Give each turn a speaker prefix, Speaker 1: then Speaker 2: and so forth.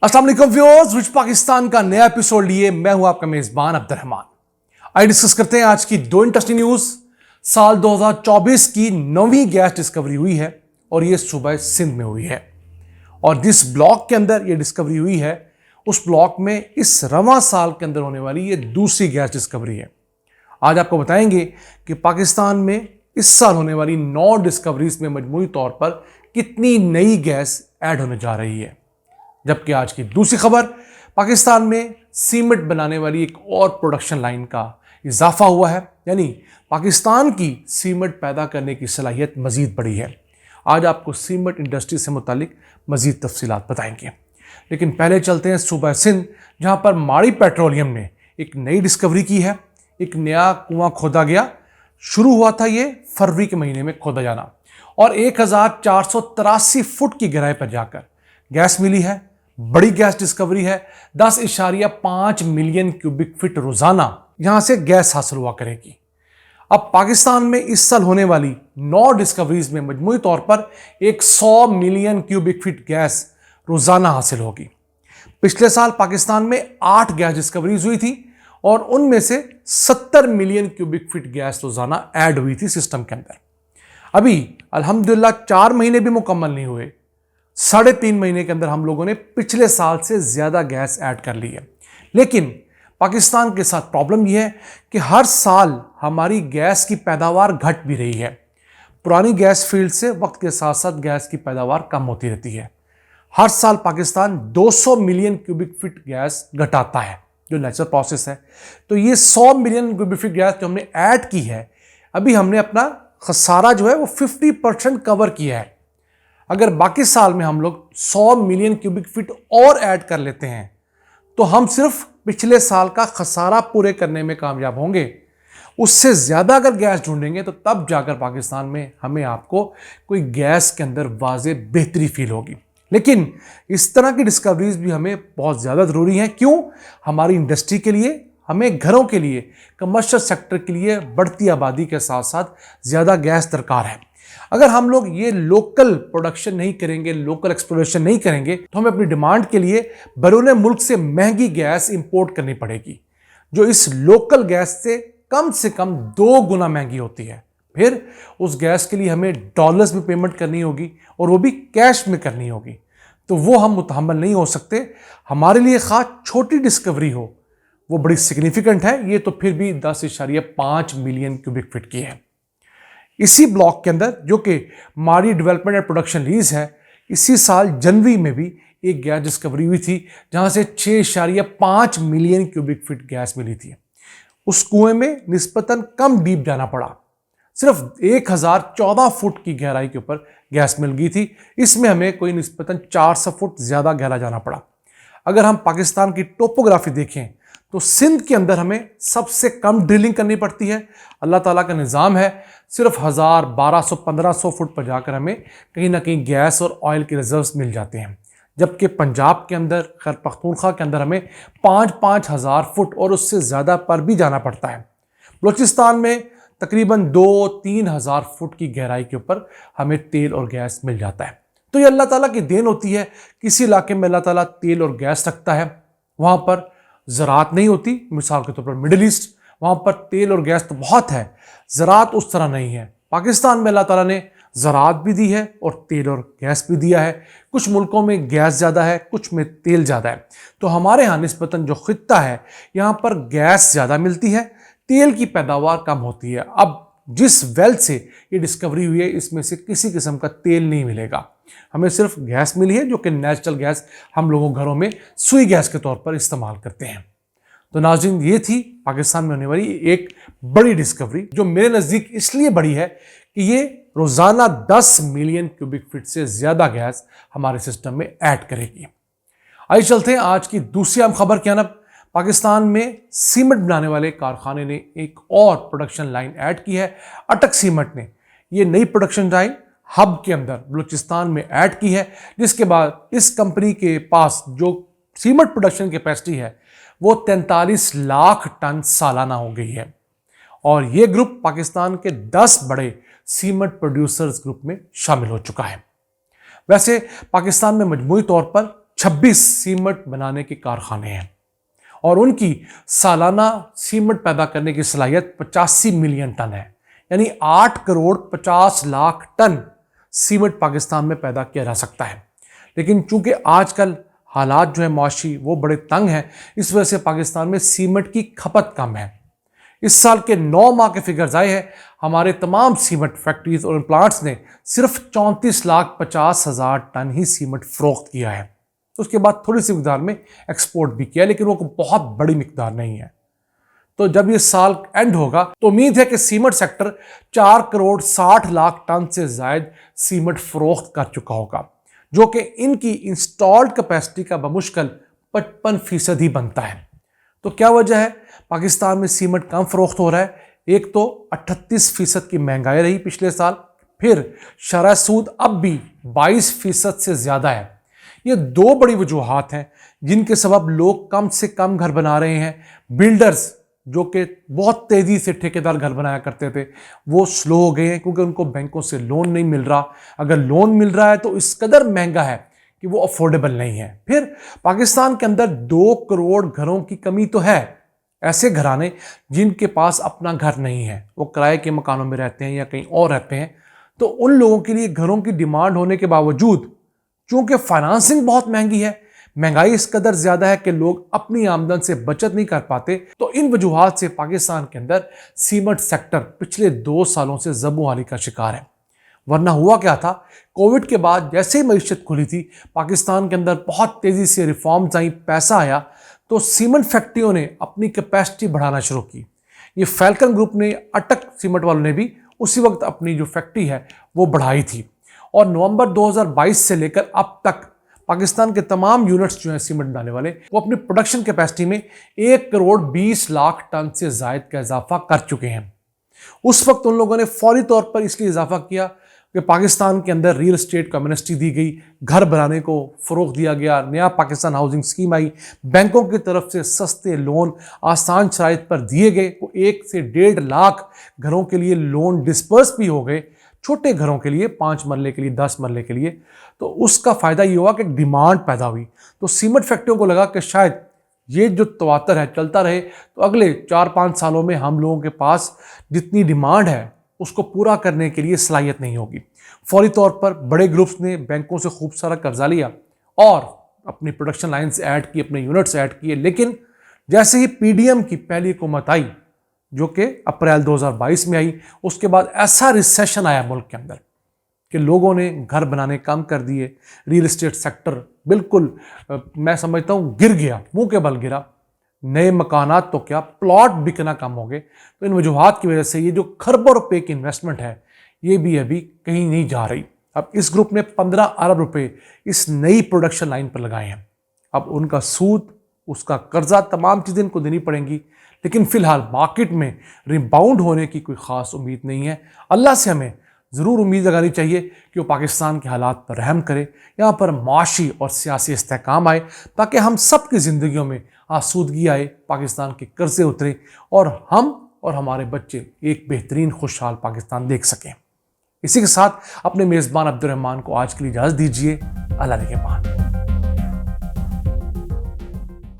Speaker 1: अस्सलाम वालेकुम viewers, rich Pakistan का नया एपिसोड लिए मैं हूं आपका मेजबान अब्दुर्रहमान। आइए डिस्कस करते हैं आज की दो इंटरेस्टिंग न्यूज। साल 2024 की 9वीं गैस डिस्कवरी हुई है और यह सूबा सिंध में हुई है। और जिस ब्लॉक के अंदर यह डिस्कवरी हुई है उस ब्लॉक में इस रवां साल के अंदर होने वाली यह दूसरी गैस डिस्कवरी है। आज आपको बताएंगे कि पाकिस्तान में इस साल होने वाली 9 डिस्कवरीज में मजमूई तौर पर कितनी नई गैस ऐड होने जा रही है। जबकि आज की दूसरी खबर, पाकिस्तान में सीमेंट बनाने वाली एक और प्रोडक्शन लाइन का इजाफा हुआ है, यानी पाकिस्तान की सीमेंट पैदा करने की सलाहियत मजीद बढ़ी है। आज आपको सीमेंट इंडस्ट्री से मुतालिक मजीद तफसीलात बताएंगे, लेकिन पहले चलते हैं सूबा सिंध, जहां पर माड़ी पेट्रोलियम ने एक नई डिस्कवरी की है। एक नया कुआं खोदा गया, शुरू हुआ था ये फरवरी के महीने में खोदा जाना, और 1483 फुट की गहराई पर जाकर गैस मिली है। बड़ी गैस डिस्कवरी है। 10.5 मिलियन क्यूबिक फीट रोजाना यहां से गैस हासिल हुआ करेगी। अब पाकिस्तान में इस साल होने वाली 9 डिस्कवरीज में मजमूई तौर पर 100 मिलियन क्यूबिक फीट गैस रोजाना हासिल होगी। पिछले साल पाकिस्तान में 8 गैस डिस्कवरीज हुई थी और उनमें से 70 मिलियन क्यूबिक फीट गैस रोजाना ऐड हुई थी सिस्टम के अंदर। अभी अल्हम्दुलिल्लाह 4 महीने भी मुकम्मल नहीं हुए, 3.5 महीने के अंदर हम लोगों ने पिछले साल से ज्यादा गैस ऐड कर ली है। लेकिन पाकिस्तान के साथ प्रॉब्लम यह है कि हर साल हमारी गैस की पैदावार घट भी रही है। पुरानी गैस फील्ड से वक्त के साथ साथ गैस की पैदावार कम होती रहती है। हर साल Pakistan 200 million cubic feet gas घटाता है, जो नेचुरल प्रोसेस है। तो ये 100 मिलियन क्यूबिक फीट गैस जो हमने ऐड की है, अभी हमने अपना खसारा जो है वो 50% कवर किया है। अगर बाकी साल में हम लोग 100 मिलियन क्यूबिक फीट और ऐड कर लेते हैं तो हम सिर्फ पिछले साल का खसारा पूरे करने में कामयाब होंगे। उससे ज्यादा अगर गैस ढूंढेंगे तो तब जाकर पाकिस्तान में हमें आपको कोई गैस के अंदर वाज़े बेहतरी फील होगी। लेकिन इस तरह की डिस्कवरीज भी हमें बहुत ज़्यादा ज़रूरी हैं। क्यों? हमारी इंडस्ट्री के लिए, हमें घरों के लिए, कमर्शियल सेक्टर के लिए बढ़ती आबादी के साथ साथ ज़्यादा गैस दरकार है। अगर हम लोग ये लोकल प्रोडक्शन नहीं करेंगे, लोकल एक्सप्लोरेशन नहीं करेंगे, तो हमें अपनी डिमांड के लिए बैरून मुल्क से महंगी गैस इंपोर्ट करनी पड़ेगी, जो इस लोकल गैस से कम 2 गुना महंगी होती है। फिर उस गैस के लिए हमें डॉलर्स में पेमेंट करनी होगी और वो भी कैश में करनी होगी। तो वो हम मुतहम्मल नहीं हो सकते। हमारे लिए खास छोटी डिस्कवरी हो, वो बड़ी सिग्निफिकेंट है। ये तो फिर भी 10.5 मिलियन क्यूबिक फीट की है। इसी ब्लॉक के अंदर, जो कि माड़ी डेवलपमेंट एंड प्रोडक्शन लीज है, इसी साल जनवरी में भी एक गैस डिस्कवरी हुई थी जहां से 6.5 मिलियन क्यूबिक फीट गैस मिली थी। उस कुएं में निस्बतन कम डीप जाना पड़ा, सिर्फ 1014 फुट की गहराई के ऊपर गैस मिल गई थी। इसमें हमें कोई निस्बतन 400 फुट ज्यादा गहरा जाना पड़ा। अगर हम पाकिस्तान की टोपोग्राफी देखें तो सिंध के अंदर हमें सबसे कम ड्रिलिंग करनी पड़ती है। अल्लाह ताला का निज़ाम है, सिर्फ 1000, 1200, 1500 फुट पर जाकर हमें कहीं ना कहीं गैस और ऑयल के रिजर्व्स मिल जाते हैं। जबकि पंजाब के अंदर, खैर पख्तूनख्वा के अंदर हमें 5-5 हज़ार फुट और उससे ज़्यादा पर भी जाना पड़ता है। बलूचिस्तान में तकरीबन 2-3 हज़ार फुट की गहराई के ऊपर हमें तेल और गैस मिल जाता है। तो ये अल्लाह ताला की देन होती है। किसी इलाके में अल्लाह ताला तेल और गैस रखता है, वहाँ पर ज़राअत नहीं होती। मिसाल के तौर पर मिडिल ईस्ट, वहाँ पर तेल और गैस तो बहुत है, ज़राअत उस तरह नहीं है। पाकिस्तान में अल्लाह ताला ने ज़राअत भी दी है और तेल और गैस भी दिया है। कुछ मुल्कों में गैस ज़्यादा है, कुछ में तेल ज़्यादा है। तो हमारे यहाँ निस्बतन जो खित्ता है, यहाँ पर गैस ज़्यादा मिलती है, तेल की पैदावार कम होती है। अब जिस वेल्थ से ये डिस्कवरी हुई है, इसमें से किसी किस्म का तेल नहीं मिलेगा। हमें सिर्फ गैस मिली है, जो कि नेचुरल गैस हम लोगों घरों में सुई गैस के तौर पर इस्तेमाल करते हैं। तो नाज़रीन, ये थी पाकिस्तान में होने वाली एक बड़ी डिस्कवरी, जो मेरे नज़दीक इसलिए बड़ी है कि ये रोज़ाना 10 मिलियन क्यूबिक फीट से ज़्यादा गैस हमारे सिस्टम में ऐड करेगी। आइए चलते हैं आज की दूसरी अहम खबर क्या ना। पाकिस्तान में सीमेंट बनाने वाले कारखाने ने एक और प्रोडक्शन लाइन ऐड की है। अटक सीमेंट ने ये नई प्रोडक्शन लाइन हब के अंदर बलूचिस्तान में ऐड की है, जिसके बाद इस कंपनी के पास जो सीमेंट प्रोडक्शन कैपेसिटी है वो 43 लाख टन सालाना हो गई है। और ये ग्रुप पाकिस्तान के 10 बड़े सीमेंट प्रोड्यूसर्स ग्रुप में शामिल हो चुका है। वैसे पाकिस्तान में मजमूई तौर पर 26 सीमेंट बनाने के कारखाने हैं और उनकी सालाना सीमेंट पैदा करने की सलाहियत 85 मिलियन टन है। यानी 8 करोड़ 50 लाख टन सीमेंट पाकिस्तान में पैदा किया जा सकता है। लेकिन चूंकि आजकल हालात जो है मुआशी वो बड़े तंग हैं, इस वजह से पाकिस्तान में सीमेंट की खपत कम है। इस साल के 9 माह के फिगर्स आए हैं, हमारे तमाम सीमेंट फैक्ट्रीज और प्लांट्स ने सिर्फ 34,50,000 टन ही सीमेंट फरोख्त किया है। उसके बाद थोड़ी सी मिकदार में एक्सपोर्ट भी किया, लेकिन वो बहुत बड़ी मिकदार नहीं है। तो जब ये साल एंड होगा तो उम्मीद है कि cement sector 4 crore 60 lakh ton से जायद सीमेंट फरोख्त कर चुका होगा, जो कि इनकी इंस्टॉल्ड कैपेसिटी का बमुश्किल 55% ही बनता है। तो क्या वजह है पाकिस्तान में सीमेंट कम फरोख्त हो रहा है? एक तो 38% की महंगाई रही पिछले साल, फिर शरह सूद अब भी 22% से ज़्यादा है। ये दो बड़ी वजूहात हैं जिनके सबब लोग कम से कम घर बना रहे हैं। बिल्डर्स जो कि बहुत तेज़ी से ठेकेदार घर बनाया करते थे वो स्लो हो गए हैं, क्योंकि उनको बैंकों से लोन नहीं मिल रहा। अगर लोन मिल रहा है तो इस कदर महंगा है कि वो अफोर्डेबल नहीं है। फिर पाकिस्तान के अंदर 2 करोड़ घरों की कमी तो है। ऐसे घराने जिनके पास अपना घर नहीं है, वो किराए के मकानों में रहते हैं या कहीं और रहते हैं, तो उन लोगों के लिए घरों की डिमांड होने के बावजूद चूंकि फाइनेंसिंग बहुत महंगी है, महंगाई इस कदर ज्यादा है कि लोग अपनी आमदन से बचत नहीं कर पाते, तो इन वजूहात से पाकिस्तान के अंदर सीमेंट सेक्टर पिछले 2 सालों से ज़बूहाली का शिकार है। वरना हुआ क्या था, कोविड के बाद जैसे ही मईशत खुली थी, पाकिस्तान के अंदर बहुत तेज़ी से रिफॉर्म्स आई, पैसा आया, तो सीमेंट फैक्ट्रियों ने अपनी कैपेसिटी बढ़ाना शुरू की। ये फैल्कन ग्रुप ने, अटक सीमेंट वालों ने भी उसी वक्त अपनी जो फैक्ट्री है वो बढ़ाई थी। और नवंबर 2022 से लेकर अब तक पाकिस्तान के तमाम यूनिट्स जो हैं सीमेंट बनाने वाले, वो अपनी प्रोडक्शन कैपेसिटी में 1 करोड़ 20 लाख टन से जायद का इजाफा कर चुके हैं। उस वक्त उन लोगों ने फौरी तौर पर इसलिए इजाफा किया कि पाकिस्तान के अंदर रियल एस्टेट को एमनेस्टी दी गई, घर बनाने को फ़रोग़ दिया गया, नया पाकिस्तान हाउसिंग स्कीम आई, बैंकों की तरफ से सस्ते लोन आसान शराइत पर दिए गए, वो 1 से 1.5 लाख घरों के लिए लोन डिस्पर्स भी हो गए, छोटे घरों के लिए, 5 मरले के लिए, 10 मरले के लिए। तो उसका फ़ायदा ये हुआ कि डिमांड पैदा हुई। तो सीमेंट फैक्ट्रियों को लगा कि शायद ये जो तवातर है चलता रहे तो अगले 4-5 सालों में हम लोगों के पास जितनी डिमांड है उसको पूरा करने के लिए सलाहियत नहीं होगी। फौरी तौर पर बड़े ग्रुप्स ने बैंकों से खूब सारा कर्जा लिया और अपनी प्रोडक्शन लाइन्स ऐड की, अपने यूनिट्स ऐड किए। लेकिन जैसे ही पीडीएम की पहली हुकूमत आई, जो कि अप्रैल 2022 में आई, उसके बाद ऐसा रिसेशन आया मुल्क के अंदर कि लोगों ने घर बनाने कम कर दिए। रियल एस्टेट सेक्टर बिल्कुल मैं समझता हूँ गिर गया, मुंह के बल गिरा। नए मकानात तो क्या, प्लॉट बिकना कम हो गए। तो इन वजूहात की वजह से ये जो खरबों रुपए की इन्वेस्टमेंट है ये भी अभी कहीं नहीं जा रही। अब इस ग्रुप ने 15 अरब रुपए इस नई प्रोडक्शन लाइन पर लगाए हैं। अब उनका सूद, उसका कर्जा, तमाम चीज़ें इनको देनी पड़ेंगी। लेकिन फिलहाल मार्केट में रिबाउंड होने की कोई ख़ास उम्मीद नहीं है। अल्लाह से हमें ज़रूर उम्मीद लगानी चाहिए कि वो पाकिस्तान के हालात पर रहम करे, यहाँ पर माशी और सियासी इस्तेहकाम आए, ताकि हम सब की ज़िंदगियों में आसूदगी आए, पाकिस्तान के कर्जे उतरे और हम और हमारे बच्चे एक बेहतरीन खुशहाल पाकिस्तान देख सकें। इसी के साथ अपने मेज़बान अब्दुर्रहमान को आज के लिए इजाज़त दीजिए। अल्लाह निगहबान।